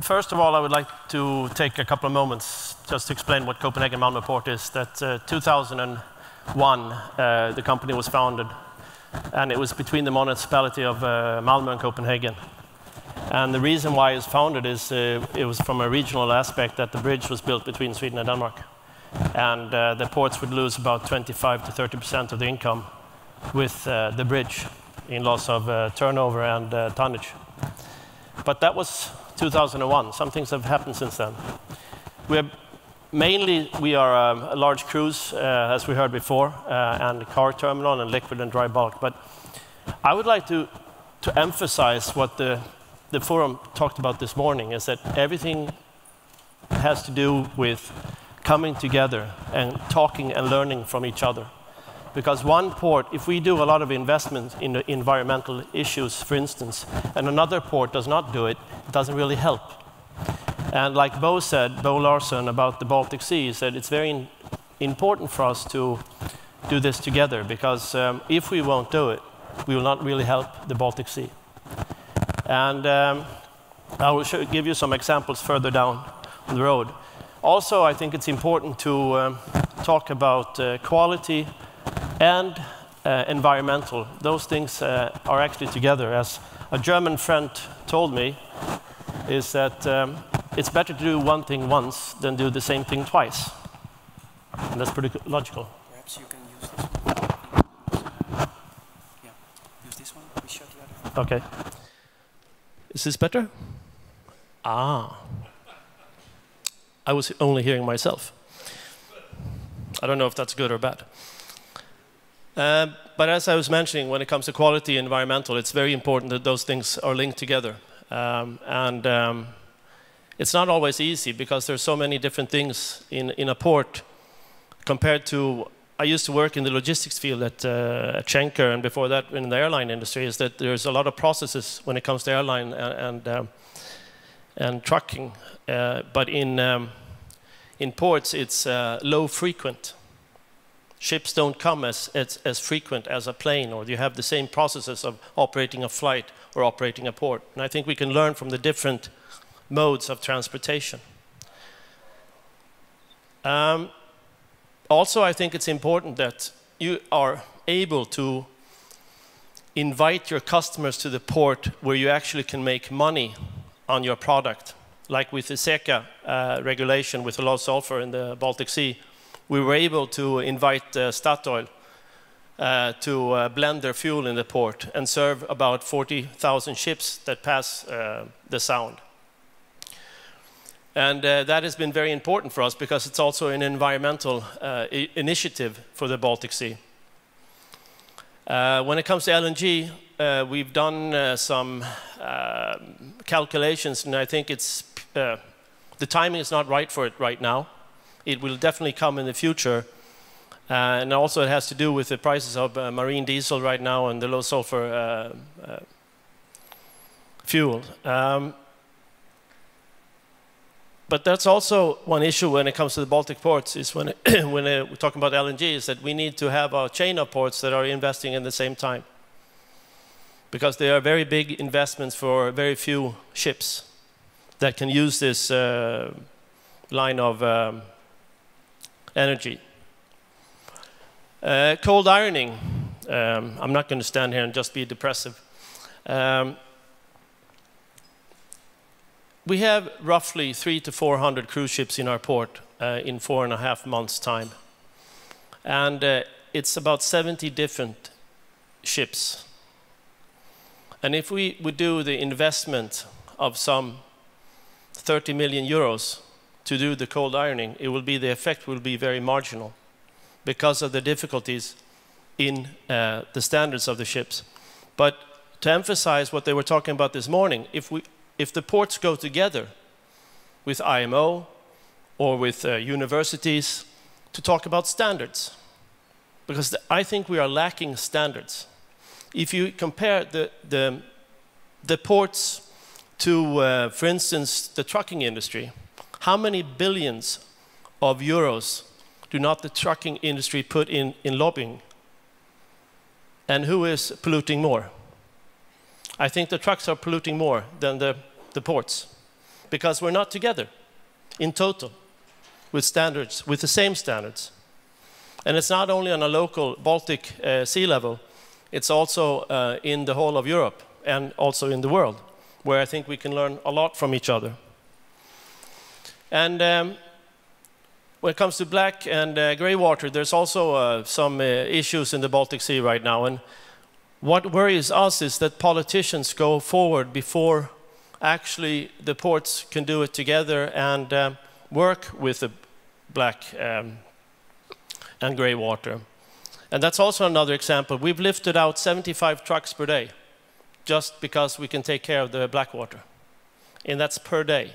First of all, I would like to take a couple of moments just to explain what Copenhagen Malmö Port is. That 2001, the company was founded, and it was between the municipality of Malmö and Copenhagen. And the reason why it was founded is it was from a regional aspect that the bridge was built between Sweden and Denmark. And the ports would lose about 25 to 30% of the income with the bridge in loss of turnover and tonnage. But that was 2001. Some things have happened since then. We are a large cruise, as we heard before, and car terminal and liquid and dry bulk. But I would like to emphasize what the forum talked about this morning, is that everything has to do with coming together and talking and learning from each other. Because one port, if we do a lot of investment in the environmental issues, for instance, and another port does not do it, it doesn't really help. And like Bo said, Bo Larsen, about the Baltic Sea, said it's very important for us to do this together, because if we won't do it, we will not really help the Baltic Sea. And I will give you some examples further down the road. Also, I think it's important to talk about quality and environmental. Those things are actually together. As a German friend told me, is that it's better to do one thing once than do the same thing twice. And that's pretty logical. Perhaps you can use this one. Yeah, use this one. We shut the other. Okay. Is this better? Ah. I was only hearing myself. I don't know if that's good or bad. But as I was mentioning, when it comes to quality and environmental, it's very important that those things are linked together. It's not always easy, because there's so many different things in a port compared to... I used to work in the logistics field at Schenker, and before that in the airline industry, is that there's a lot of processes when it comes to airline and trucking. But in ports, it's low frequent. Ships don't come as frequent as a plane, or you have the same processes of operating a flight or operating a port. And I think we can learn from the different modes of transportation. Also, I think it's important that you are able to invite your customers to the port where you actually can make money on your product. Like with the SECA regulation with the low sulfur in the Baltic Sea, we were able to invite Statoil to blend their fuel in the port and serve about 40,000 ships that pass the Sound. And that has been very important for us, because it's also an environmental initiative for the Baltic Sea. When it comes to LNG, we've done some calculations, and I think it's the timing is not right for it right now. It will definitely come in the future. And also it has to do with the prices of marine diesel right now and the low sulfur fuel. But that's also one issue when it comes to the Baltic ports, is when we're talking about LNG, is that we need to have a chain of ports that are investing in the same time. Because they are very big investments for very few ships that can use this line of energy. Cold ironing. I'm not going to stand here and just be depressive. We have roughly 300 to 400 cruise ships in our port in 4.5 months' time. And it's about 70 different ships. And if we would do the investment of some 30 million euros to do the cold ironing, the effect will be very marginal, because of the difficulties in the standards of the ships. But to emphasize what they were talking about this morning, if the ports go together with IMO or with universities to talk about standards, because I think we are lacking standards. If you compare the ports to, for instance, the trucking industry, how many billions of euros do not the trucking industry put in lobbying? And who is polluting more? I think the trucks are polluting more than the ports. because we're not together in total with standards, with the same standards. And it's not only on a local Baltic sea level, it's also in the whole of Europe and also in the world, where I think we can learn a lot from each other. And when it comes to black and grey water, there's also some issues in the Baltic Sea right now. And what worries us is that politicians go forward before actually the ports can do it together and work with the black and grey water. And that's also another example. We've lifted out 75 trucks per day just because we can take care of the black water. And that's per day.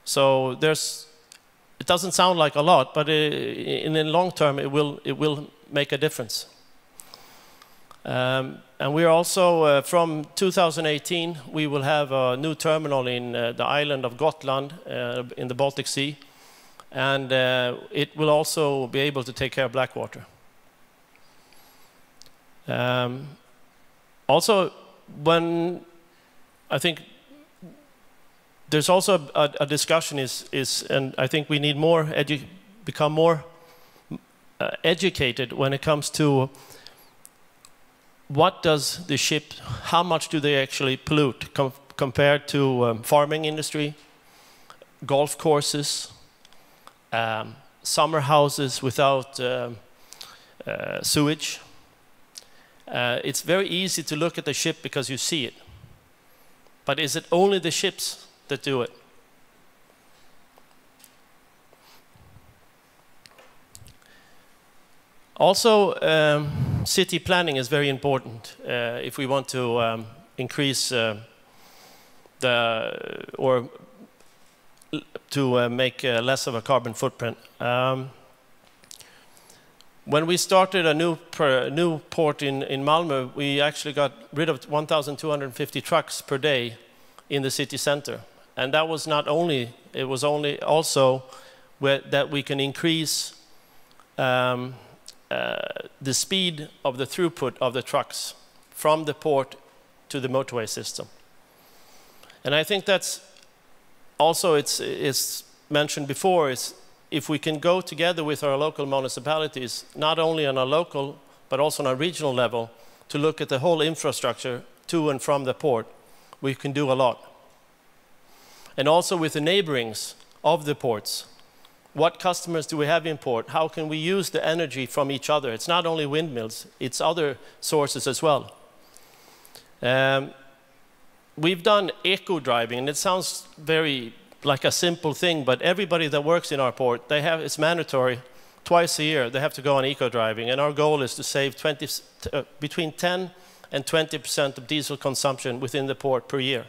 So it doesn't sound like a lot, but in the long term, it will make a difference. And we're also, from 2018, we will have a new terminal in the island of Gotland in the Baltic Sea. And it will also be able to take care of black water. Also, when I think there's also a discussion and I think we need more become more educated when it comes to what does the ship, how much do they actually pollute compared to farming industry, golf courses, summer houses without sewage. It's very easy to look at the ship because you see it. But is it only the ships that do it? Also, city planning is very important if we want to increase to make less of a carbon footprint. When we started a new port in Malmö, we actually got rid of 1,250 trucks per day in the city center. And that was not only, it was only also that we can increase the speed of the throughput of the trucks from the port to the motorway system. And I think that's also, it's mentioned before, is if we can go together with our local municipalities, not only on a local, but also on a regional level, to look at the whole infrastructure to and from the port, we can do a lot. And also with the neighborings of the ports. What customers do we have in port? How can we use the energy from each other? It's not only windmills, it's other sources as well. We've done eco driving, and it sounds very like a simple thing, but everybody that works in our port, it's mandatory. Twice a year, they have to go on eco driving, and our goal is to save between 10 and 20% of diesel consumption within the port per year.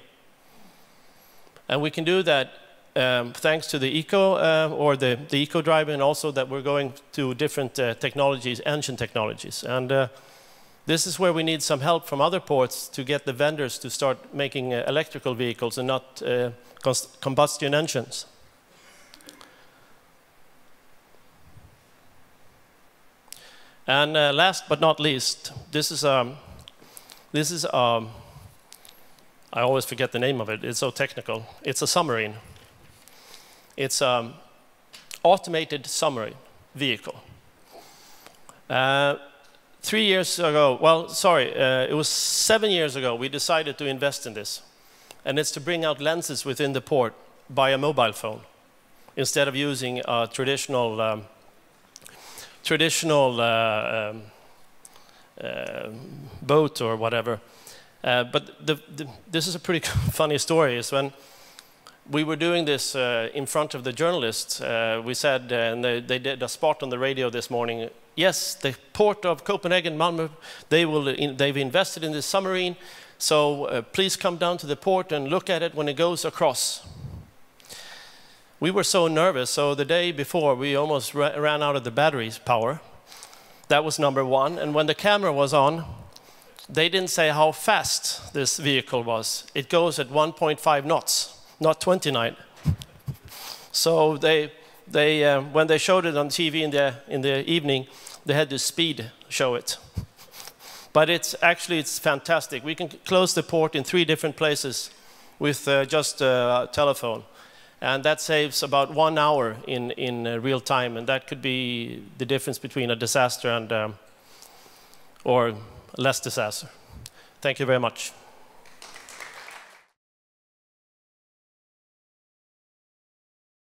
And we can do that thanks to the the eco driving, and also that we're going to different technologies, engine technologies. And this is where we need some help from other ports to get the vendors to start making electrical vehicles and not combustion engines. And last but not least, this is I always forget the name of it. It's so technical. It's a submarine. It's an automated submarine vehicle. 3 years ago, well, sorry, it was 7 years ago, we decided to invest in this. And it's to bring out lenses within the port by a mobile phone, instead of using a traditional boat or whatever. But this is a pretty funny story. Is when we were doing this in front of the journalists, we said, and they did a spot on the radio this morning, yes, the port of Copenhagen, Malmö, they've invested in this submarine, so please come down to the port and look at it when it goes across. We were so nervous, so the day before we almost ran out of the battery's power. That was number one. And when the camera was on, they didn't say how fast this vehicle was. It goes at 1.5 knots, not 29. So when they showed it on TV in the evening, they had to speed show it. But it's fantastic. We can close the port in 3 different places with just a telephone. And that saves about 1 hour in real time, and that could be the difference between a disaster and or less disaster. Thank you very much.